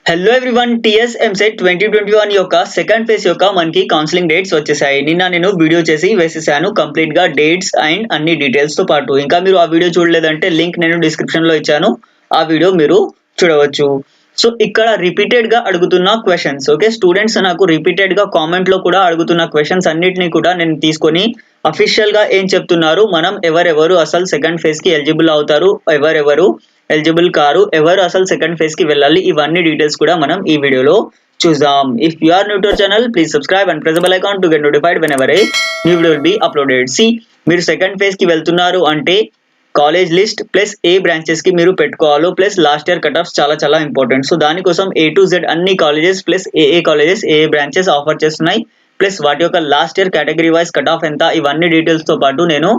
Hello everyone, TSEAMCET 2021 యొక్క second phase యొక్క మనకి కౌన్సిలింగ్ డేట్స్ వచ్చేసాయి. నిన్న నేను వీడియో చేసి వేసేసాను కంప్లీట్ గా డేట్స్ అండ్ అన్ని డీటెయిల్స్ తో పాటు. ఇంకా మీరు ఆ వీడియో చూడలేదంటే లింక్ నేను డిస్క్రిప్షన్ లో ఇచ్చాను, ఆ వీడియో మీరు చూడవచ్చు. సో ఇక్కడ రిపీటెడ్ గా అడుగుతున్న క్వశ్చన్స్, ఓకే, స్టూడెంట్స్ నాకు రిపీటెడ్ గా కామెంట్ లో కూడా అడుగుతున్న క్వశ్చన్స్ అన్నిటిని కూడా నేను తీసుకొని అఫీషియల్ గా ఏం చెప్తున్నారు, మనం ఎవరెవరు అసలు సెకండ్ ఫేజ్ కి ఎలిజిబుల్ అవుతారు, ఎవరెవరు ఎలిజిబుల్ కారు, ఎవరు అసలు సెకండ్ ఫేజ్ కి వెళ్ళాలి, ఇవన్నీ డీటెయిల్స్ కూడా మనం ఈ వీడియోలో చూద్దాం. If you are new to our channel, please subscribe and press the bell icon to get notified whenever a new video will be uploaded. See, మీరు సెకండ్ ఫేజ్ కి వెళ్తున్నారు అంటే కాలేజ్ లిస్ట్ ప్లస్ ఏ బ్రాంచెస్ కి మీరు పెట్టుకోవాలి, plus last year cut offs చాలా చాలా ఇంపార్టెంట్. సో దానికోసం A to Z అన్ని కాలేజెస్ ప్లస్ ఏ కాలేజెస్ ఏ బ్రాంచెస్ ఆఫర్ చేస్తున్నాయి, ప్లస్ వాటి యొక్క last year category wise cut off ఎంత, ఇవన్నీ డీటెయిల్స్ తో పాటు నేను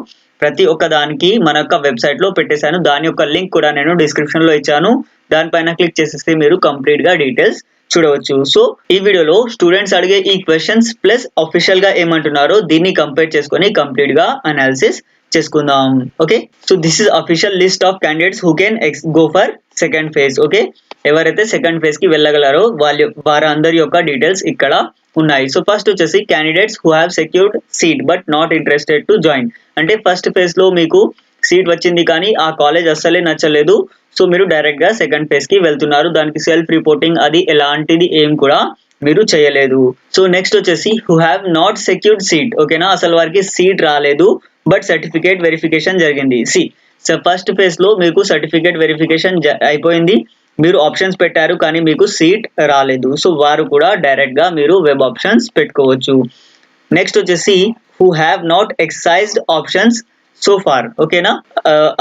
ప్రతి ఒక్క దానికి మన యొక్క వెబ్సైట్ లో పెట్టేశాను. దాని యొక్క లింక్ కూడా నేను డిస్క్రిప్షన్ లో ఇచ్చాను. దానిపైన క్లిక్ చేసేస్తే మీరు కంప్లీట్ గా డీటెయిల్స్ చూడవచ్చు. సో ఈ వీడియోలో స్టూడెంట్స్ అడిగే ఈ క్వశ్చన్స్ ప్లస్ అఫీషియల్ గా ఏమంటున్నారో దీన్ని కంపేర్ చేసుకొని కంప్లీట్ గా అనాలిసిస్ చేసుకుందాం. Okay, so this is official list of candidates who can go for second phase. Okay, ఎవరైతే సెకండ్ ఫేజ్ కి వెళ్ళగలరో వారందరి యొక్క డీటెయిల్స్ ఇక్కడ ఉన్నాయి. సో ఫస్ట్ వచ్చేసి candidates who have secured seat but not interested to join. అంటే first phase లో మీకు సీట్ వచ్చింది కానీ ఆ కాలేజ్ అస్సలే నచ్చలేదు, సో మీరు డైరెక్ట్ గా సెకండ్ ఫేజ్ కి వెళ్తున్నారు. దానికి సెల్ఫ్ రిపోర్టింగ్ అది ఎలాంటిది ఏం కూడా మీరు చేయలేదు. సో నెక్స్ట్ వచ్చేసి who have not secured seat. ఓకేనా, అసలు వారికి సీట్ రాలేదు బట్ సర్టిఫికేట్ వెరిఫికేషన్ జరిగింది. సో ఫస్ట్ ఫేజ్ లో మీకు సర్టిఫికేట్ వెరిఫికేషన్ అయిపోయింది, మీరు ఆప్షన్స్ పెట్టారు కానీ మీకు సీట్ రాలేదు. సో వారు కూడా డైరెక్ట్ గా మీరు వెబ్ ఆప్షన్స్ పెట్టుకోవచ్చు. నెక్స్ట్ వచ్చేసి who have not exercised options so far. ఓకేనా,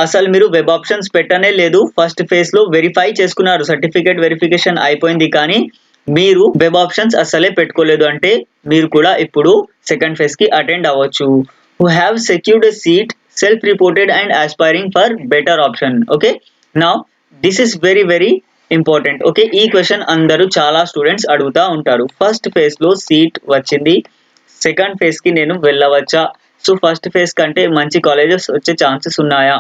అసలు మీరు వెబ్ ఆప్షన్స్ పెట్టనే లేదు, ఫస్ట్ ఫేజ్ లో వెరిఫై చేసుకున్నారు, సర్టిఫికేట్ వెరిఫికేషన్ అయిపోయింది కానీ మీరు వెబ్ ఆప్షన్స్ అసలే పెట్టుకోలేదు అంటే మీరు కూడా ఇప్పుడు సెకండ్ ఫేజ్ కి అటెండ్ అవ్వచ్చు. Who have secured seat self reported and aspiring for better option. Okay, now this is very very important. Okay, ఈ క్వశ్చన్ అందరూ చాలా స్టూడెంట్స్ అడుగుతా ఉంటారు. ఫస్ట్ ఫేజ్ లో సీట్ వచ్చింది, సెకండ్ ఫేజ్ కి నేను వెళ్ళవచ్చా, సో ఫస్ట్ ఫేజ్ కంటే మంచి కాలేజెస్ వచ్చే ఛాన్సెస్ ఉన్నాయా,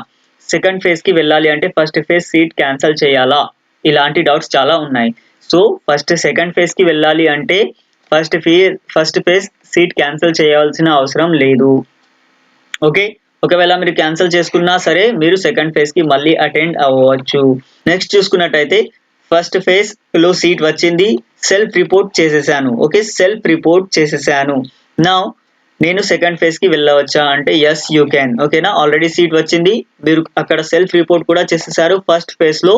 సెకండ్ ఫేజ్ కి వెళ్ళాలి అంటే ఫస్ట్ ఫేజ్ సీట్ క్యాన్సిల్ చేయాలా, ఇలాంటి డౌట్స్ చాలా ఉన్నాయి. సో సెకండ్ ఫేజ్ కి వెళ్ళాలి అంటే ఫస్ట్ ఫేజ్ సీట్ క్యాన్సిల్ చేయాల్సిన అవసరం లేదు. ఓకే, ఒకవేళ మీరు క్యాన్సిల్ చేసుకున్నా సరే మీరు సెకండ్ ఫేజ్ కి మళ్ళీ అటెండ్ అవ్వచ్చు. నెక్స్ట్ చూసుకున్నట్టయితే ఫస్ట్ ఫేజ్ లో సీట్ వచ్చింది, సెల్ఫ్ రిపోర్ట్ చేసేసాను. ఓకే, సెల్ఫ్ రిపోర్ట్ చేసేసాను. నౌ నేను సెకండ్ ఫేజ్ కి వెళ్ళవచ్చా అంటే ఎస్ యూ క్యాన్. ఓకేనా, ఆల్రెడీ సీట్ వచ్చింది, మీరు అక్కడ సెల్ఫ్ రిపోర్ట్ కూడా చేసేసారు ఫస్ట్ ఫేజ్ లో.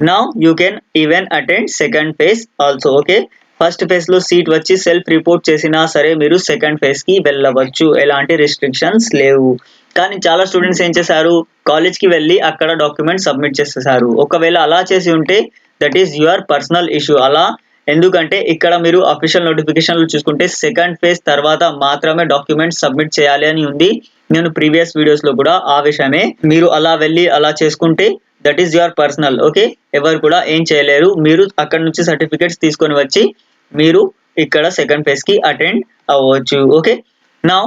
Now you can even attend second phase also. Okay, first phase లో సీట్ వచ్చి సెల్ఫ్ రిపోర్ట్ చేసినా సరే మీరు సెకండ్ ఫేజ్ కి వెళ్ళవచ్చు, ఎలాంటి రిస్ట్రిక్షన్స్ లేవు. కానీ చాలా స్టూడెంట్స్ ఏం చేశారు, కాలేజ్ కి వెళ్ళి అక్కడ డాక్యుమెంట్ సబ్మిట్ చేసేసారు. ఒకవేళ అలా చేసి ఉంటే that is your personal issue. అలా ఎందుకంటే ఇక్కడ మీరు అఫీషియల్ నోటిఫికేషన్లు చూసుకుంటే సెకండ్ ఫేజ్ తర్వాత మాత్రమే డాక్యుమెంట్స్ సబ్మిట్ చేయాలి అని ఉంది. నేను ప్రీవియస్ వీడియోస్ లో కూడా ఆ విషయమే, మీరు అలా వెళ్ళి అలా చేసుకుంటే that is your personal. Okay, ఎవరు కూడా ఏం చేయలేరు, మీరు అక్కడ నుంచి సర్టిఫికేట్స్ తీసుకొని వచ్చి మీరు ఇక్కడ సెకండ్ ఫేజ్ కి అటెండ్ అవ్వచ్చు. ఓకే, నా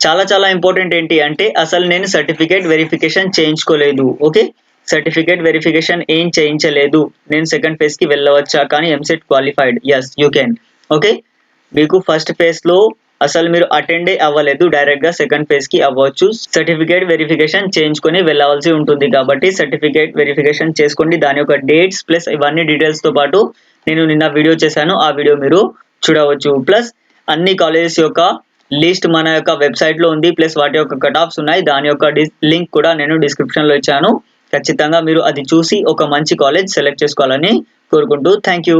చాలా చాలా ఇంపార్టెంట్ ఏంటి అంటే అసలు నేను సర్టిఫికేట్ వెరిఫికేషన్ చేయించుకోలేదు. ఓకే, సర్టిఫికేట్ వెరిఫికేషన్ ఏం చేయించలేదు, నేను సెకండ్ ఫేజ్ కి వెళ్ళవచ్చా కానీ EAMCET qualified, yes you can. Okay, మీకు ఫస్ట్ ఫేజ్ లో అసలు మీరు అటెండే అవ్వలేదు, డైరెక్ట్ గా సెకండ్ ఫేజ్ కి అవ్వచ్చు. సర్టిఫికేట్ వెరిఫికేషన్ చేయించుకొని వెళ్ళవలసి ఉంటుంది కాబట్టి సర్టిఫికేట్ వెరిఫికేషన్ చేసుకోండి. దాని యొక్క డేట్స్ ప్లస్ ఇవన్నీ డీటెయిల్స్ తో పాటు నేను నిన్న వీడియో చేశాను, ఆ వీడియో మీరు చూడవచ్చు. ప్లస్ అన్ని కాలేజెస్ యొక్క లిస్ట్ మన యొక్క వెబ్సైట్ లో ఉంది, ప్లస్ వాటి యొక్క కట్ ఆఫ్స్ ఉన్నాయి, దాని యొక్క లింక్ కూడా నేను డిస్క్రిప్షన్ లో ఇచ్చాను. ఖచ్చితంగా మీరు అది చూసి ఒక మంచి కాలేజ్ సెలెక్ట్ చేసుకోవాలని కోరుకుంటూ థ్యాంక్ యూ.